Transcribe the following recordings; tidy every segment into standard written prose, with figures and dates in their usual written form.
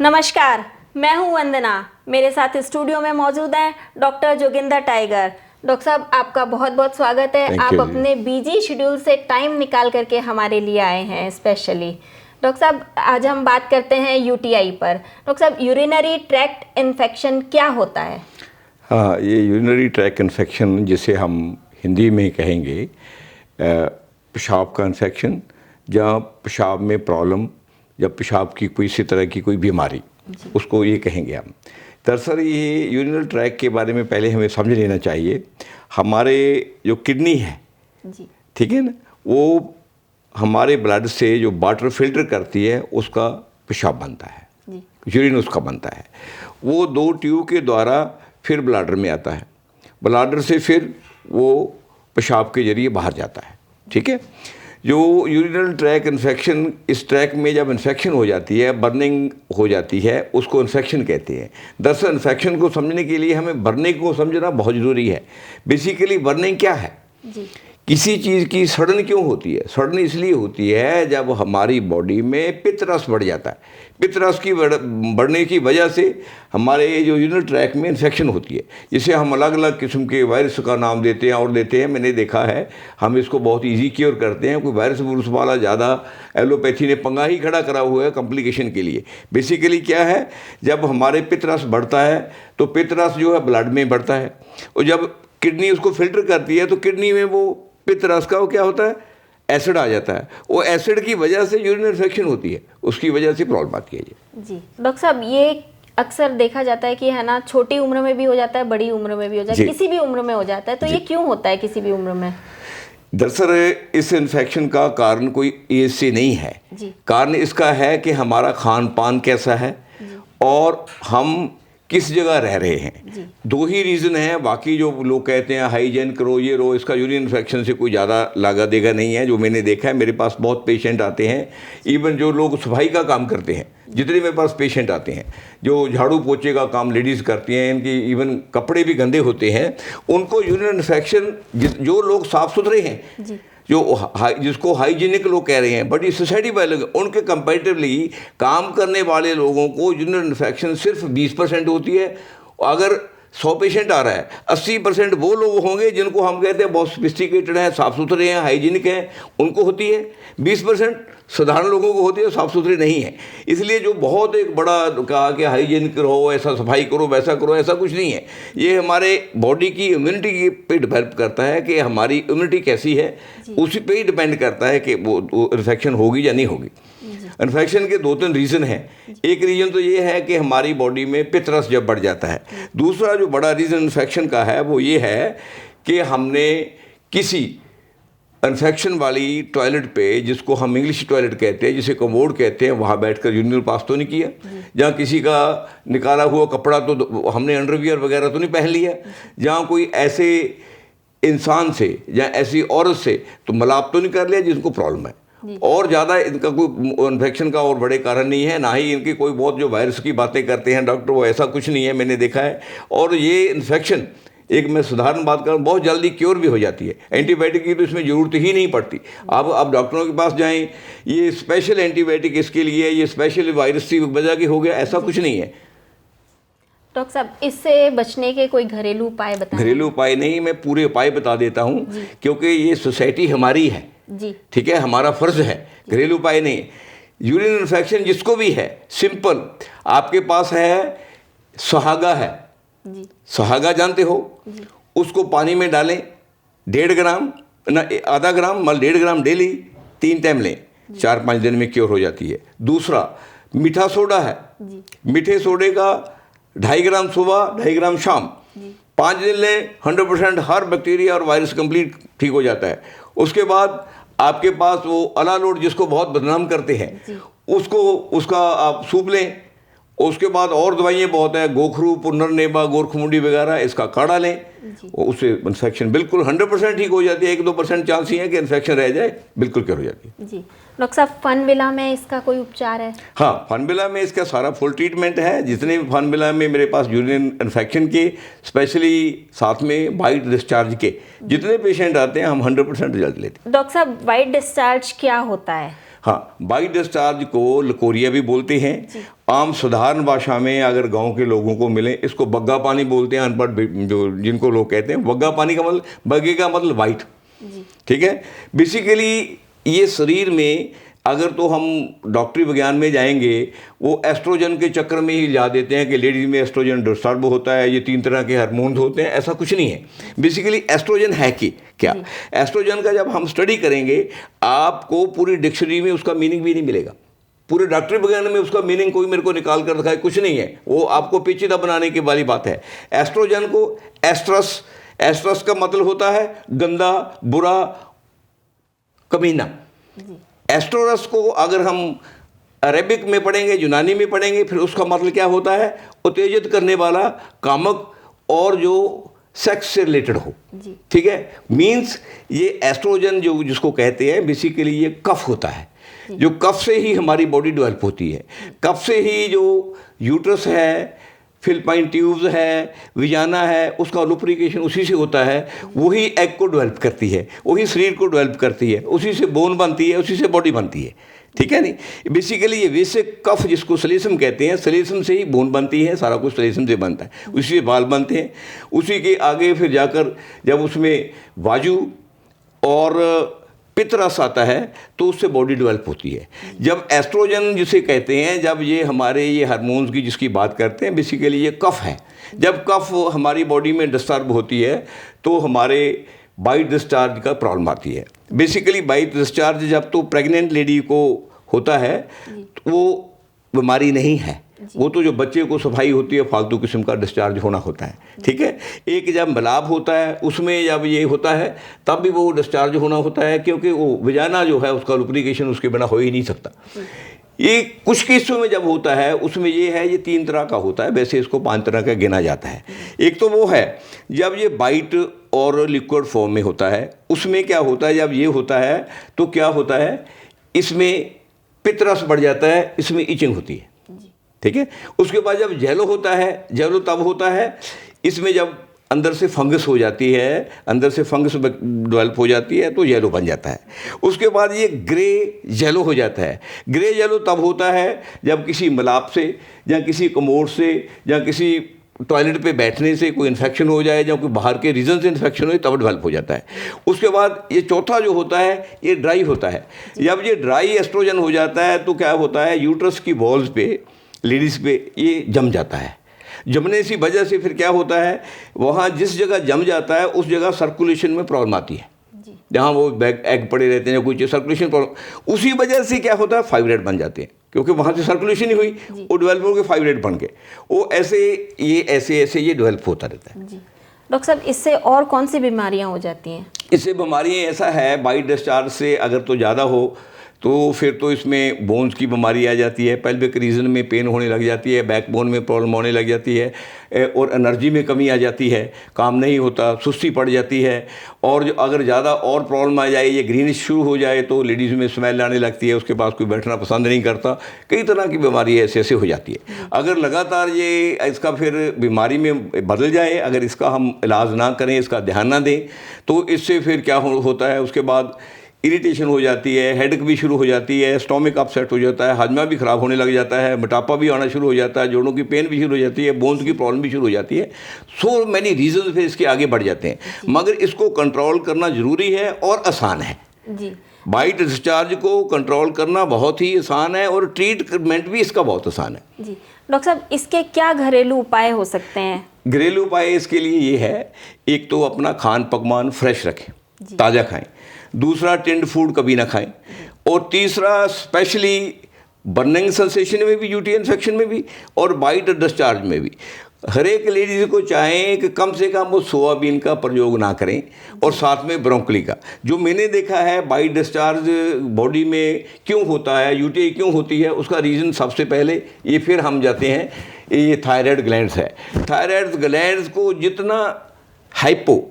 नमस्कार, मैं हूं वंदना। मेरे साथ स्टूडियो में मौजूद हैं डॉक्टर जोगिंदर टाइगर। डॉक्टर साहब, आपका बहुत बहुत स्वागत है। आप अपने बिजी शेड्यूल से टाइम निकाल करके हमारे लिए आए हैं स्पेशली। डॉक्टर साहब, आज हम बात करते हैं यूटीआई पर। डॉक्टर साहब, यूरिनरी ट्रैक्ट इन्फेक्शन क्या होता है? हाँ, ये यूरिनरी ट्रैक्ट इन्फेक्शन जिसे हम हिंदी में कहेंगे पेशाब का इन्फेक्शन, जहाँ पेशाब में प्रॉब्लम या पेशाब की कोई इसी तरह की कोई बीमारी, उसको ये कहेंगे हम। दरअसल ये यूरिनरी ट्रैक्ट के बारे में पहले हमें समझ लेना चाहिए। हमारे जो किडनी है, ठीक है ना, वो हमारे ब्लड से जो वाटर फिल्टर करती है उसका पेशाब बनता है, यूरिन उसका बनता है। वो दो ट्यूब के द्वारा फिर ब्लाडर में आता है, ब्लाडर से फिर वो पेशाब के जरिए बाहर जाता है, ठीक है। जो यूरिनरी ट्रैक्ट इन्फेक्शन, इस ट्रैक में जब इन्फेक्शन हो जाती है, बर्निंग हो जाती है, उसको इन्फेक्शन कहते हैं। दरअसल इन्फेक्शन को समझने के लिए हमें बर्निंग को समझना बहुत ज़रूरी है। बेसिकली बर्निंग क्या है? किसी चीज़ की सड़न क्यों होती है? सड़न इसलिए होती है जब हमारी बॉडी में पित्तरस बढ़ जाता है। पित्तरस की बढ़ने की वजह से हमारे जो यूरिनरी ट्रैक्ट में इन्फेक्शन होती है, जिसे हम अलग अलग किस्म के वायरस का नाम देते हैं और देते हैं। मैंने देखा है, हम इसको बहुत इजी क्योर करते हैं। कोई वायरस वुरस वाला ज़्यादा एलोपैथी ने पंगा ही खड़ा करा हुआ है कॉम्प्लिकेशन के लिए। बेसिकली क्या है, जब हमारे पित्तरस बढ़ता है तो पित्तरस जो है ब्लड में बढ़ता है, और जब किडनी उसको फिल्टर करती है तो किडनी में वो पित्तरस का वो क्या होता है, एसिड आ जाता है। वो एसिड की वजह से यूरिन इन्फेक्शन होती है, उसकी वजह से प्रॉब्लम आती है जी। डॉक्टर साहब, ये अक्सर देखा जाता है कि है ना, छोटी उम्र में भी हो जाता है, बड़ी उम्र में भी हो जाता है, किसी भी उम्र में हो जाता है। तो ये क्यों होता है किसी भी उम्र में? दरअसल इस इन्फेक्शन का कारण कोई एज से नहीं है। कारण इसका है कि हमारा खान पान कैसा है और हम किस जगह रह रहे हैं। दो ही रीज़न हैं। बाकी जो लोग कहते हैं हाइजीन करो, ये रो, इसका यूरिन इन्फेक्शन से कोई ज़्यादा लागत देगा नहीं है। जो मैंने देखा है, मेरे पास बहुत पेशेंट आते हैं, इवन जो लोग सफाई का काम करते हैं, जितने मेरे पास पेशेंट आते हैं, जो झाड़ू पोछे का काम लेडीज़ करती हैं, इनकी इवन कपड़े भी गंदे होते हैं, उनको यूरिन इन्फेक्शन, जो लोग साफ़ सुथरे हैं, जिसको हाइजीनिक लोग कह रहे हैं, बड़ी सोसाइटी वाले लोग, उनके कंपैरेटिवली काम करने वाले लोगों को यूरिनरी इन्फेक्शन सिर्फ 20% होती है। अगर 100 पेशेंट आ रहा है, 80% वो लोग होंगे जिनको हम कहते हैं बहुत सोफिस्टिकेटेड हैं, साफ़ सुथरे हैं, हाइजीनिक हैं, उनको होती है। 20% साधारण लोगों को होती है, साफ़ सुथरे नहीं है। इसलिए जो बहुत एक बड़ा कहा कि हाइजीनिक रहो, ऐसा सफाई करो, वैसा करो, ऐसा कुछ नहीं है। ये हमारे बॉडी की इम्यूनिटी पे डिपेंड करता है कि हमारी इम्यूनिटी कैसी है, उसी पे ही डिपेंड करता है कि वो इन्फेक्शन होगी या नहीं होगी। इन्फेक्शन के 2-3 रीज़न हैं। एक रीज़न तो ये है कि हमारी बॉडी में पित्तरस जब बढ़ जाता है। दूसरा जो बड़ा रीज़न इन्फेक्शन का है वो ये है कि हमने किसी इन्फेक्शन वाली टॉयलेट पे, जिसको हम इंग्लिश टॉयलेट कहते हैं, जिसे कमोड कहते हैं, वहाँ बैठकर यूरिन पास तो नहीं किया। जहाँ किसी का निकाला हुआ कपड़ा तो हमने अंडरवियर वगैरह तो नहीं पहन लिया। जहाँ कोई ऐसे इंसान से या ऐसी औरत से तो मलाप तो नहीं कर लिया जिनको प्रॉब्लम है। और ज़्यादा इनका कोई इन्फेक्शन का और बड़े कारण नहीं है, ना ही इनकी कोई बहुत जो वायरस की बातें करते हैं डॉक्टर, वो ऐसा कुछ नहीं है, मैंने देखा है। और ये इन्फेक्शन, एक मैं साधारण बात करूँ, बहुत जल्दी क्योर भी हो जाती है। एंटीबायोटिक की तो इसमें ज़रूरत ही नहीं पड़ती। आप डॉक्टरों के पास जाएं, ये स्पेशल एंटीबायोटिक इसके लिए, ये स्पेशल वायरस की वजह की हो गया, ऐसा कुछ नहीं है। डॉक्टर साहब, इससे बचने के कोई घरेलू उपाय बताएं? घरेलू उपाय नहीं, मैं पूरे उपाय बता देता हूँ, क्योंकि ये सोसाइटी हमारी है, ठीक है, हमारा फ़र्ज़ है। घरेलू उपाय नहीं। यूरिन इन्फेक्शन जिसको भी है, सिंपल, आपके पास है सुहागा है, सुहागा जानते हो, उसको पानी में डालें, 1.5 ग्राम ना, आधा ग्राम मतलब 1.5 ग्राम डेली 3 टाइम लें, 4-5 दिन में क्योर हो जाती है। दूसरा, मीठा सोडा है, मीठे सोडे का 2.5 ग्राम सुबह, 2.5 ग्राम शाम, 5 दिन लें, 100% हर बैक्टीरिया और वायरस कंप्लीट ठीक हो जाता है। उसके बाद आपके पास वो अलालोड, जिसको बहुत बदनाम करते हैं, उसका आप सूप लें। उसके बाद और दवाइयाँ बहुत है, गोखरू, पुनर्नेबा, गोरखमुंडी वगैरह, इसका काढ़ा लें, उससे इन्फेक्शन बिल्कुल 100% ठीक हो जाती है। 1-2% चांस ही है कि इन्फेक्शन रह जाए, बिल्कुल क्योर हो जाती है। जी डॉक्टर साहब, फनविला में इसका कोई उपचार है? हाँ, फनविला में इसका सारा फुल ट्रीटमेंट है। जितने भी फनविला में मेरे पास यूरिन इन्फेक्शन के, स्पेशली साथ में वाइट डिस्चार्ज के जितने पेशेंट आते हैं, हम 100% रिजल्ट लेते हैं। डॉक्टर साहब, वाइट डिस्चार्ज क्या होता है? हाँ, बाइट डिस्चार्ज को लकोरिया भी बोलते हैं। आम साधारण भाषा में अगर गांव के लोगों को मिले, इसको बग्गा पानी बोलते हैं। अनपढ़ जो जिनको लोग कहते हैं, बग्गा पानी का मतलब, बग्गे का मतलब वाइट, ठीक है। बेसिकली ये शरीर में अगर तो हम डॉक्टरी विज्ञान में जाएंगे, वो एस्ट्रोजन के चक्कर में ही ला देते हैं कि लेडीज में एस्ट्रोजन डिस्टर्ब होता है, ये 3 तरह के हार्मोन्स होते हैं। ऐसा कुछ नहीं है। बेसिकली एस्ट्रोजन है कि क्या, एस्ट्रोजन का जब हम स्टडी करेंगे, आपको पूरी डिक्शनरी में उसका मीनिंग भी नहीं मिलेगा। पूरे डॉक्टरी विज्ञान में उसका मीनिंग कोई मेरे को निकाल कर दिखाए, कुछ नहीं है। वो आपको पेचीदा बनाने की वाली बात है। एस्ट्रोजन को एस्ट्रस, एस्ट्रस का मतलब होता है गंदा, बुरा, कमीना। एस्ट्रोरस को अगर हम अरेबिक में पढ़ेंगे, यूनानी में पढ़ेंगे, फिर उसका मतलब क्या होता है, उत्तेजित करने वाला, कामक, और जो सेक्स से रिलेटेड हो, ठीक है। मीन्स ये एस्ट्रोजन जो जिसको कहते हैं, बेसिकली ये कफ होता है। जो कफ से ही हमारी बॉडी डेवलप होती है। कफ से ही जो यूट्रस है, फिलिपाइन ट्यूब्स है, विजाना है, उसका लुब्रिकेशन उसी से होता है। वही एग को डेवलप करती है, वही शरीर को डेवलप करती है, उसी से बोन बनती है, उसी से बॉडी बनती है, ठीक है नहीं। बेसिकली ये बेसिक कफ जिसको सलेसम कहते हैं, सलेसम से ही बोन बनती है, सारा कुछ सलेसम से बनता है, उसी से बाल बनते हैं। उसी के आगे फिर जाकर जब उसमें वायु और पितरस आता है तो उससे बॉडी डेवलप होती है। जब एस्ट्रोजन जिसे कहते हैं, जब ये हमारे ये हार्मोन्स की जिसकी बात करते हैं, बेसिकली ये कफ है। जब कफ हमारी बॉडी में डिस्टर्ब होती है तो हमारे बाइट डिस्चार्ज का प्रॉब्लम आती है। बेसिकली बाइट डिस्चार्ज जब तो प्रेग्नेंट लेडी को होता है तो वो बीमारी नहीं है, वो तो जो बच्चे को सफाई होती है, फालतू किस्म का डिस्चार्ज होना होता है, ठीक है। एक जब मिलाप होता है, उसमें जब ये होता है तब भी वो डिस्चार्ज होना होता है, क्योंकि वो विजाना जो है उसका लुब्रिकेशन उसके बिना हो ही नहीं सकता। ये कुछ केसों में जब होता है, उसमें ये है, ये 3 तरह का होता है, वैसे इसको 5 तरह का गिना जाता है। एक तो वो है जब ये बाइट और लिक्विड फॉर्म में होता है, उसमें क्या होता है, जब ये होता है तो क्या होता है, इसमें पितरस बढ़ जाता है, इसमें इचिंग होती है, ठीक है। उसके बाद जब जेलो होता है, जेलो तब होता है इसमें जब अंदर से फंगस हो जाती है, अंदर से फंगस डेवलप हो जाती है तो येलो बन जाता है। उसके बाद ये ग्रे येलो हो जाता है। ग्रे येलो तब होता है जब किसी मिलाप से या किसी कमोड से या किसी टॉयलेट पे बैठने से कोई इन्फेक्शन हो जाए, या कोई बाहर के रीजन से इन्फेक्शन हो, तब डेवलप हो जाता है। उसके बाद ये चौथा जो होता है ये ड्राई होता है। जब ये ड्राई एस्ट्रोजन हो जाता है तो क्या होता है, यूट्रस की वॉल्स पे, लेडीज़ पे ये जम जाता है। जमने की वजह से फिर क्या होता है, वहाँ जिस जगह जम जाता है उस जगह सर्कुलेशन में प्रॉब्लम आती है, जहाँ वो एग पड़े रहते हैं, कोई सर्कुलेशन प्रॉब्लम, उसी वजह से क्या होता है, फाइब्रॉइड बन जाते हैं, क्योंकि वहाँ से सर्कुलेशन ही हुई, वो डेवलप हो गए फाइब्रॉइड बन के, वो ऐसे ये डेवलप होता रहता है। डॉक्टर साहब, इससे और कौन सी बीमारियाँ हो जाती हैं? इससे बीमारियाँ ऐसा है, बाइट डिस्चार्ज से अगर तो ज़्यादा हो तो फिर तो इसमें बोन्स की बीमारी आ जाती है, पेल्विक रीजन में पेन होने लग जाती है, बैक बोन में प्रॉब्लम होने लग जाती है, और एनर्जी में कमी आ जाती है, काम नहीं होता, सुस्ती पड़ जाती है। और जो अगर ज़्यादा और प्रॉब्लम आ जाए, ये ग्रीनिश शुरू हो जाए तो लेडीज़ में स्मेल आने लगती है, उसके पास कोई बैठना पसंद नहीं करता, कई तरह की बीमारी ऐसे ऐसे हो जाती है। अगर लगातार ये इसका फिर बीमारी में बदल जाए, अगर इसका हम इलाज ना करें, इसका ध्यान ना दें, तो इससे फिर क्या होता है, उसके बाद इरिटेशन हो जाती है, हेडेक भी शुरू हो जाती है, स्टोमिक अपसेट हो जाता है, हाजमा भी ख़राब होने लग जाता है, मोटापा भी आना शुरू हो जाता है, जोड़ों की पेन भी शुरू हो जाती है, बोन्स की प्रॉब्लम भी शुरू हो जाती है। सो मैनी रीजन फिर इसके आगे बढ़ जाते हैं, मगर इसको कंट्रोल करना ज़रूरी है और आसान है। जी, बाइट डिस्चार्ज को कंट्रोल करना बहुत ही आसान है और ट्रीटमेंट भी इसका बहुत आसान है। जी डॉक्टर साहब, इसके क्या घरेलू उपाय हो सकते हैं? घरेलू उपाय इसके लिए ये है, एक तो अपना खान पकवान फ्रेश रखें, ताज़ा खाएं। दूसरा, टिंड फूड कभी ना खाएं। और तीसरा, स्पेशली बर्निंग सेंसेशन में भी, यूटी इन्फेक्शन में भी और बाइट डिस्चार्ज में भी, हर एक लेडीज़ को चाहें कि कम से कम वो सोयाबीन का प्रयोग ना करें, और साथ में ब्रोंकली का। जो मैंने देखा है बाइट डिस्चार्ज बॉडी में क्यों होता है, यूटी क्यों होती है, उसका रीज़न सबसे पहले ये, फिर हम जाते हैं, ये थायराइड ग्लैंड्स है। थायराइड ग्लैंड्स को जितना हाइपो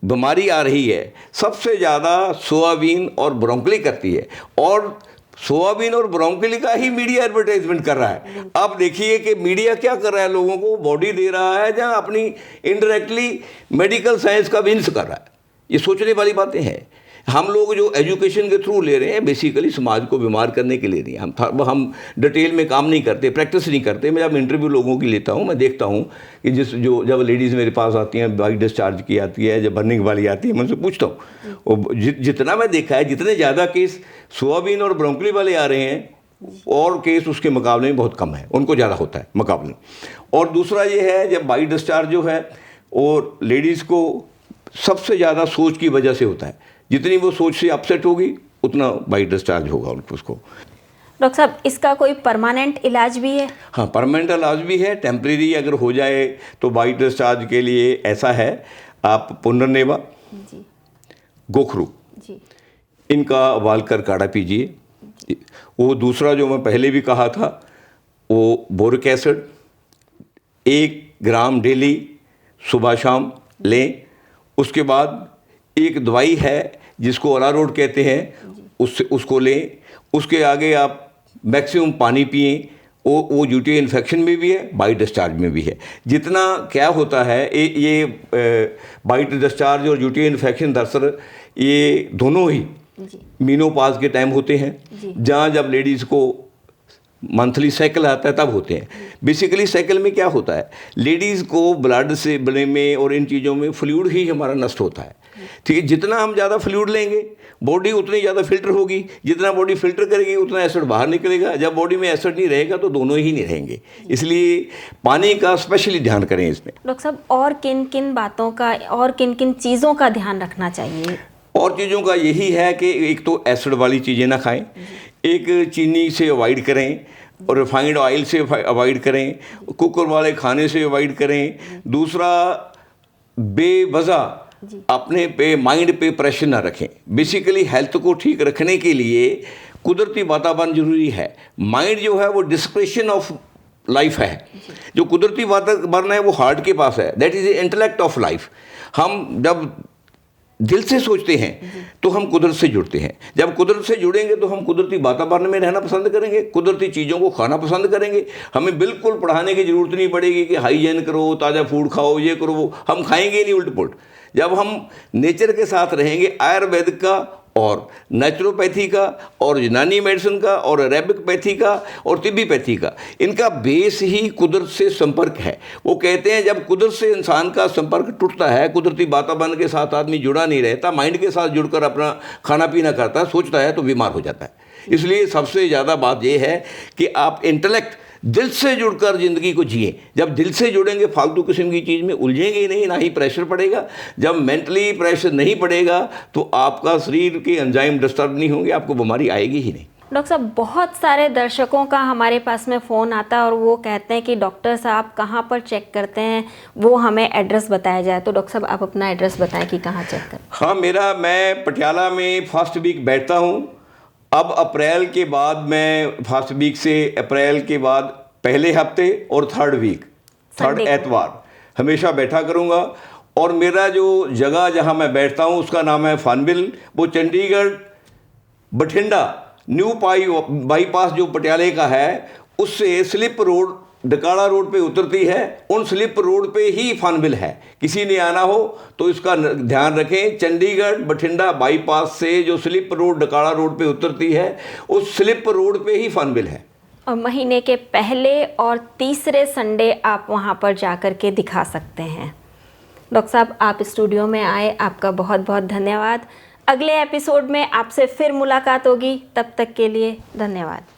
बीमारी आ रही है, सबसे ज़्यादा सोयाबीन और ब्रोंकली करती है, और सोयाबीन और ब्रोंकली का ही मीडिया एडवर्टाइजमेंट कर रहा है। अब देखिए कि मीडिया क्या कर रहा है, लोगों को बॉडी दे रहा है, जहाँ अपनी इनडायरेक्टली मेडिकल साइंस का विंस कर रहा है। ये सोचने वाली बातें हैं। हम लोग जो एजुकेशन के थ्रू ले रहे हैं बेसिकली समाज को बीमार करने के लिए नहीं। हम डिटेल में काम नहीं करते, प्रैक्टिस नहीं करते। मैं जब इंटरव्यू लोगों की लेता हूँ, मैं देखता हूँ कि जब लेडीज़ मेरे पास आती हैं, बाइक डिस्चार्ज की आती है, जब बर्निंग वाली आती है, मैं उनसे पूछता हूँ। जितना मैं देखा है, जितने ज़्यादा केस सोयाबीन और ब्रोंकली वाले आ रहे हैं, और केस उसके मुकाबले में बहुत कम है, उनको ज़्यादा होता है मुकाबले। और दूसरा ये है, जब बाइक डिस्चार्ज जो है और लेडीज़ को सबसे ज़्यादा सोच की वजह से होता है। जितनी वो सोच से अपसेट होगी उतना बाइक डिस्चार्ज होगा उसको। डॉक्टर साहब, इसका कोई परमानेंट इलाज भी है? हाँ, परमानेंट इलाज भी है। टेम्परेरी अगर हो जाए तो बाइक डिस्चार्ज के लिए ऐसा है, आप पुनर्नेवा, गोखरू, इनका उबालकर काढ़ा पीजिए। वो दूसरा जो मैं पहले भी कहा था, वो बोरिक एसिड 1 ग्राम डेली सुबह शाम लें। उसके बाद एक दवाई है जिसको अरारोट कहते हैं, उसको लें। उसके आगे आप मैक्सिमम पानी पिएं। वो यूटी इन्फेक्शन में भी है, बाइट डिस्चार्ज में भी है। जितना क्या होता है, ये बाइट डिस्चार्ज और यूटी इन्फेक्शन दरअसल ये दोनों ही मीनोपाज के टाइम होते हैं, जहाँ जब लेडीज़ को मंथली साइकिल आता है तब होते हैं। बेसिकली साइकिल में क्या होता है, लेडीज़ को ब्लड से बने में और इन चीज़ों में फ्लूइड ही हमारा नष्ट होता है। ठीक है, जितना हम ज़्यादा फ्लूइड लेंगे बॉडी उतनी ज़्यादा फिल्टर होगी, जितना बॉडी फिल्टर करेगी उतना एसिड बाहर निकलेगा। जब बॉडी में एसिड नहीं रहेगा तो दोनों ही नहीं रहेंगे। इसलिए पानी का स्पेशली ध्यान करें इसमें। डॉक्टर साहब, और किन किन बातों का और किन किन चीज़ों का ध्यान रखना चाहिए? और चीज़ों का यही है कि एक तो एसिड वाली चीज़ें ना खाएं, एक चीनी से अवॉइड करें, और रिफाइंड ऑयल से अवॉइड करें, कुकर वाले खाने से अवॉइड करें। दूसरा, बेवजह अपने पे माइंड पे प्रेशर ना रखें। बेसिकली हेल्थ को ठीक रखने के लिए कुदरती वातावरण जरूरी है। माइंड जो है वो डिस्क्रिप्शन ऑफ लाइफ है। जो कुदरती वातावरण है वो हार्ट के पास है, that is the intellect of life. हम जब दिल से सोचते हैं तो हम कुदरत से जुड़ते हैं। जब कुदरत से जुड़ेंगे तो हम कुदरती वातावरण में रहना पसंद करेंगे, कुदरती चीज़ों को खाना पसंद करेंगे। हमें बिल्कुल पढ़ाने की ज़रूरत नहीं पड़ेगी कि हाइजीन करो, ताज़ा फूड खाओ, ये करो वो, हम खाएंगे नहीं उल्ट पुल्ट। जब हम नेचर के साथ रहेंगे, आयुर्वेद का और नेचुरोपैथी का और यूनानी मेडिसिन का और अरेबिक पैथी का और तिब्बी पैथी का, इनका बेस ही कुदरत से संपर्क है। वो कहते हैं जब कुदरत से इंसान का संपर्क टूटता है, कुदरती वातावरण के साथ आदमी जुड़ा नहीं रहता, माइंड के साथ जुड़कर अपना खाना पीना करता है, सोचता है, तो बीमार हो जाता है। इसलिए सबसे ज़्यादा बात यह है कि आप इंटेलेक्ट दिल से जुड़कर ज़िंदगी को जिए। जब दिल से जुड़ेंगे फालतू किस्म की चीज़ में उलझेंगे ही नहीं, ना ही प्रेशर पड़ेगा। जब मेंटली प्रेशर नहीं पड़ेगा तो आपका शरीर के एंजाइम डिस्टर्ब नहीं होंगे, आपको बीमारी आएगी ही नहीं। डॉक्टर साहब, बहुत सारे दर्शकों का हमारे पास में फ़ोन आता है और वो कहते हैं कि डॉक्टर साहब कहाँ पर चेक करते हैं, वो हमें एड्रेस बताया जाए। तो डॉक्टर साहब आप अपना एड्रेस बताएं कि कहाँ चेक करें। हाँ, मैं पटियाला में फर्स्ट वीक बैठता हूँ। अब अप्रैल के बाद मैं फर्स्ट वीक से अप्रैल के बाद पहले हफ्ते और थर्ड एतवार हमेशा बैठा करूँगा। और मेरा जो जगह जहाँ मैं बैठता हूँ उसका नाम है फनविल। वो चंडीगढ़ बठिंडा न्यू बाईपास जो पटियाले का है, उससे स्लिप रोड डकाड़ा रोड पे उतरती है, उन स्लिप रोड पे ही फनविल है। किसी ने आना हो तो इसका ध्यान रखें, चंडीगढ़ बठिंडा बाईपास से जो स्लिप रोड डकाड़ा रोड पे उतरती है, उस स्लिप रोड पे ही फनविल है। और महीने के पहले और तीसरे संडे आप वहाँ पर जाकर के दिखा सकते हैं। डॉक्टर साहब, आप स्टूडियो में आए, आपका बहुत बहुत धन्यवाद। अगले एपिसोड में आपसे फिर मुलाकात होगी, तब तक के लिए धन्यवाद।